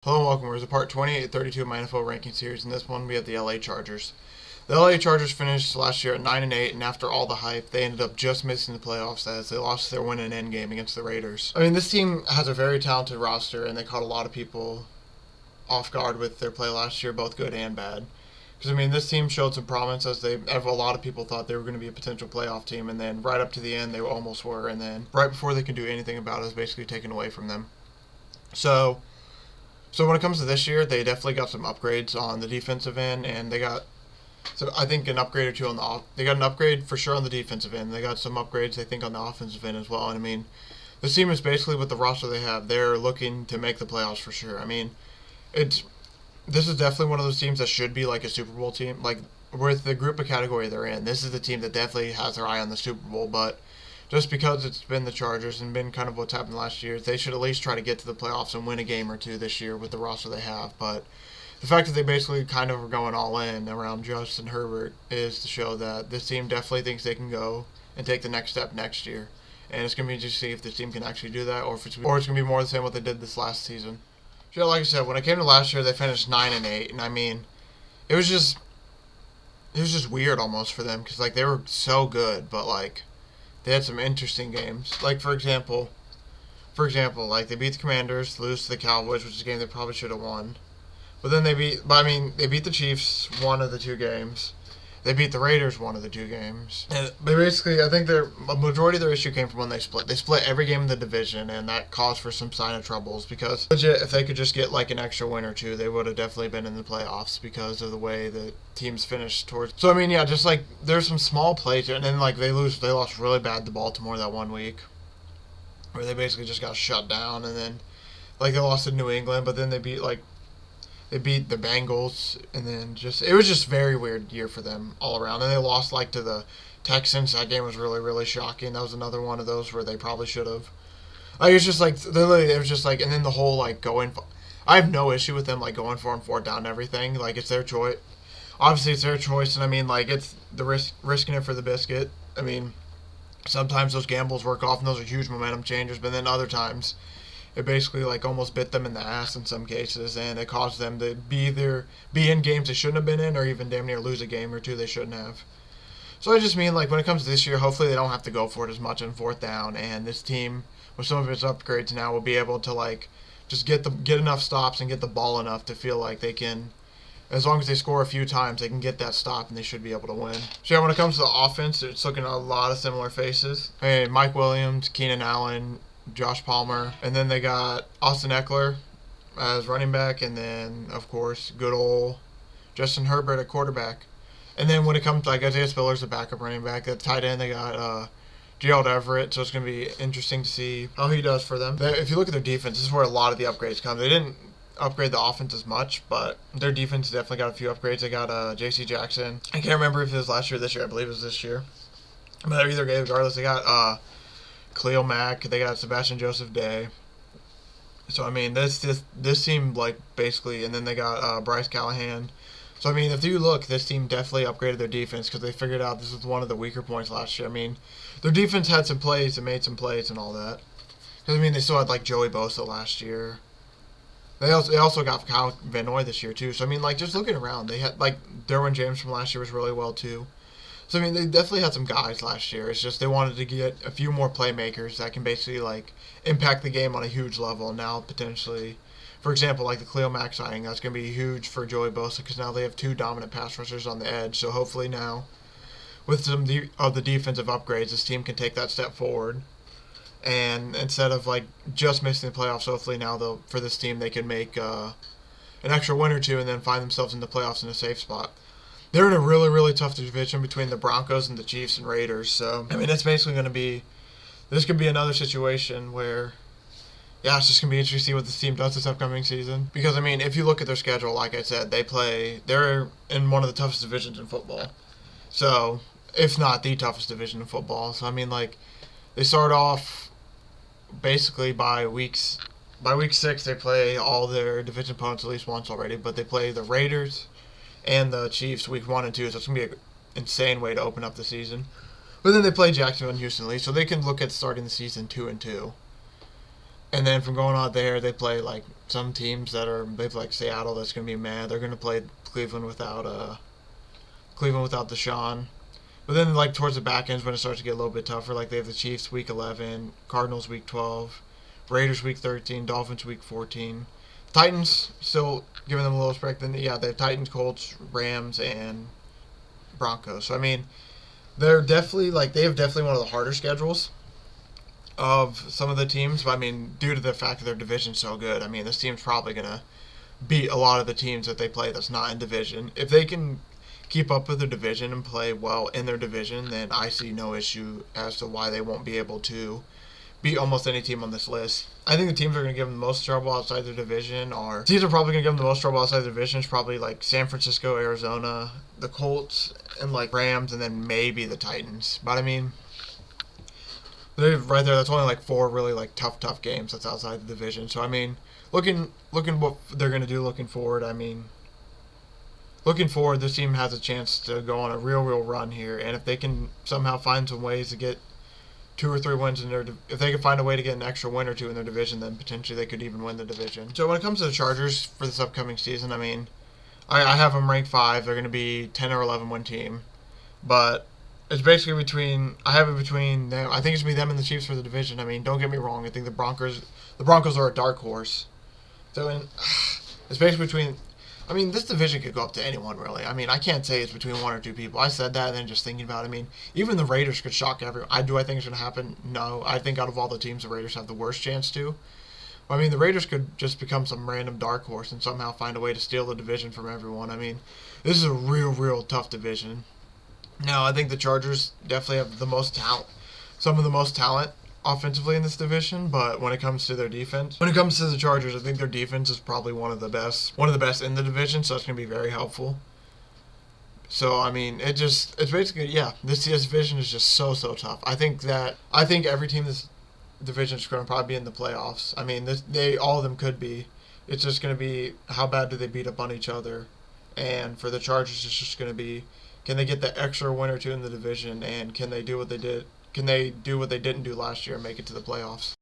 Hello and welcome. We're to part 28-32 of my NFL ranking series. In this one, we have the LA Chargers. The LA Chargers finished last year at 9-8, and after all the hype, they ended up just missing the playoffs as they lost their win in end game against the Raiders. I mean, this team has a very talented roster, and they caught a lot of people off guard with their play last year, both good and bad. Because, I mean, this team showed some promise as a lot of people thought they were going to be a potential playoff team, and then right up to the end, they almost were, and then right before they could do anything about it, it was basically taken away from them. So when it comes to this year, they definitely got some upgrades on the defensive end, and they got, so I think, an upgrade or two on they got an upgrade for sure on the defensive end. They got some upgrades, I think, on the offensive end as well. And I mean, this team is basically with the roster they have, they're looking to make the playoffs for sure. I mean, this is definitely one of those teams that should be like a Super Bowl team. Like with the group of category they're in, this is the team that definitely has their eye on the Super Bowl, but just because it's been the Chargers and been kind of what's happened last year, they should at least try to get to the playoffs and win a game or two this year with the roster they have. But the fact that they basically kind of are going all in around Justin Herbert is to show that this team definitely thinks they can go and take the next step next year. And it's going to be interesting to see if this team can actually do that, or it's going to be more the same what they did this last season. So like I said, when it came to last year, they finished 9-8, and I mean, it was just weird almost for them because like they were so good, but like they had some interesting games. Like for example, like they beat the Commanders, lose to the Cowboys, which is a game they probably should have won. But then they beat the Chiefs one of the two games. They beat the Raiders one of the two games. And they basically, I think a majority of their issue came from when they split. They split every game in the division, and that caused for some sign of troubles because legit, if they could just get like an extra win or two, they would have definitely been in the playoffs because of the way the teams finished towards. So I mean, yeah, just like there's some small plays, and then like they lost really bad to Baltimore that one week, where they basically just got shut down, and then like they lost to New England, but then they beat the Bengals, and then it was just very weird year for them all around. And they lost like to the Texans. That game was really, really shocking. That was another one of those where they probably should have. Like it's just like it was just like, and then the whole like going. I have no issue with them like going for and fourth down and everything. Like it's their choice. Obviously, it's their choice, and I mean like it's the risking it for the biscuit. I mean, sometimes those gambles work off, and those are huge momentum changers. But then other times, it basically like almost bit them in the ass in some cases, and it caused them to be in games they shouldn't have been in, or even damn near lose a game or two they shouldn't have. So I just mean like when it comes to this year, hopefully they don't have to go for it as much on fourth down, and this team with some of its upgrades now will be able to like just get enough stops and get the ball enough to feel like they can. As long as they score a few times, they can get that stop, and they should be able to win. So yeah, when it comes to the offense, it's looking at a lot of similar faces. Hey, Mike Williams, Keenan Allen, Josh Palmer, and then they got Austin Eckler as running back, and then of course good old Justin Herbert at quarterback. And then when it comes to like Isaiah Spiller's the backup running back, at tight end they got Gerald Everett, so it's going to be interesting to see how he does for them. If you look at their defense, this is where a lot of the upgrades come. They didn't upgrade the offense as much, but their defense definitely got a few upgrades. They got J.C. Jackson. I can't remember if it was last year or this year. I believe it was this year. But either way, regardless, they got Khalil Mack, they got Sebastian Joseph Day. So I mean, this team like basically, and then they got Bryce Callahan. So I mean, if you look, this team definitely upgraded their defense because they figured out this was one of the weaker points last year. I mean, their defense had some plays and made some plays and all that. Because I mean, they still had like Joey Bosa last year. They also got Kyle Van Noy this year too. So I mean, like just looking around, they had like Derwin James from last year was really well too. So, I mean, they definitely had some guys last year. It's just they wanted to get a few more playmakers that can basically, like, impact the game on a huge level. And now, potentially, for example, like the Khalil Mack signing, that's going to be huge for Joey Bosa because now they have two dominant pass rushers on the edge. So, hopefully now, with some of the defensive upgrades, this team can take that step forward. And instead of, like, just missing the playoffs, hopefully now, for this team, they can make an extra win or two and then find themselves in the playoffs in a safe spot. They're in a really, really tough division between the Broncos and the Chiefs and Raiders. So, I mean, it's basically going to be – this could be another situation where, yeah, it's just going to be interesting to see what this team does this upcoming season. Because, I mean, if you look at their schedule, like I said, they're in one of the toughest divisions in football. So, if not the toughest division in football. So, I mean, like, they start off basically by week 6, they play all their division opponents at least once already. But they play the Raiders and the Chiefs week 1 and 2, so it's going to be an insane way to open up the season. But then they play Jacksonville and Houston at least, so they can look at starting the season 2-2. And then from going on there, they play like some teams that are they've like Seattle that's going to be mad. They're going to play Cleveland without Deshaun. But then like towards the back ends when it starts to get a little bit tougher, like they have the Chiefs week 11, Cardinals week 12, Raiders week 13, Dolphins week 14. Titans still giving them a little respect. Then yeah, they have Titans, Colts, Rams, and Broncos. So I mean, they have definitely one of the harder schedules of some of the teams. But I mean, due to the fact that their division's so good, I mean, this team's probably gonna beat a lot of the teams that they play that's not in division. If they can keep up with their division and play well in their division, then I see no issue as to why they won't be able to beat almost any team on this list. I think the teams that are going to give them the most trouble outside their division are teams that are probably going to give them the most trouble outside their division is probably like San Francisco, Arizona, the Colts, and like Rams, and then maybe the Titans. But I mean, they're right there. That's only like four really like tough games that's outside the division. So I mean, looking what they're going to do looking forward. I mean, looking forward, this team has a chance to go on a real run here, and if they can somehow find some ways to get 2 or 3 wins in their, if they can find a way to get an extra win or two in their division, then potentially they could even win the division. So when it comes to the Chargers for this upcoming season, I mean, I have them ranked 5. They're going to be 10 or 11 win team, but it's basically I have it between them. I think it's going to be them and the Chiefs for the division. I mean, don't get me wrong. I think the Broncos are a dark horse. So it's basically between. I mean, this division could go up to anyone, really. I mean, I can't say it's between 1 or 2 people. I said that and then just thinking about it. I mean, even the Raiders could shock everyone. I think it's going to happen? No. I think out of all the teams, the Raiders have the worst chance to. I mean, the Raiders could just become some random dark horse and somehow find a way to steal the division from everyone. I mean, this is a real tough division. Now, I think the Chargers definitely have the most talent, some of the most talent offensively in this division, but when it comes to their defense, when it comes to the Chargers, I think their defense is probably one of the best in the division, so it's going to be very helpful. So, I mean, it's basically, yeah, this division is just so tough. I think every team in this division is going to probably be in the playoffs. I mean, all of them could be. It's just going to be how bad do they beat up on each other. And for the Chargers, it's just going to be, can they get the extra win or two in the division, and can they do what they did? Can they do what they didn't do last year and make it to the playoffs?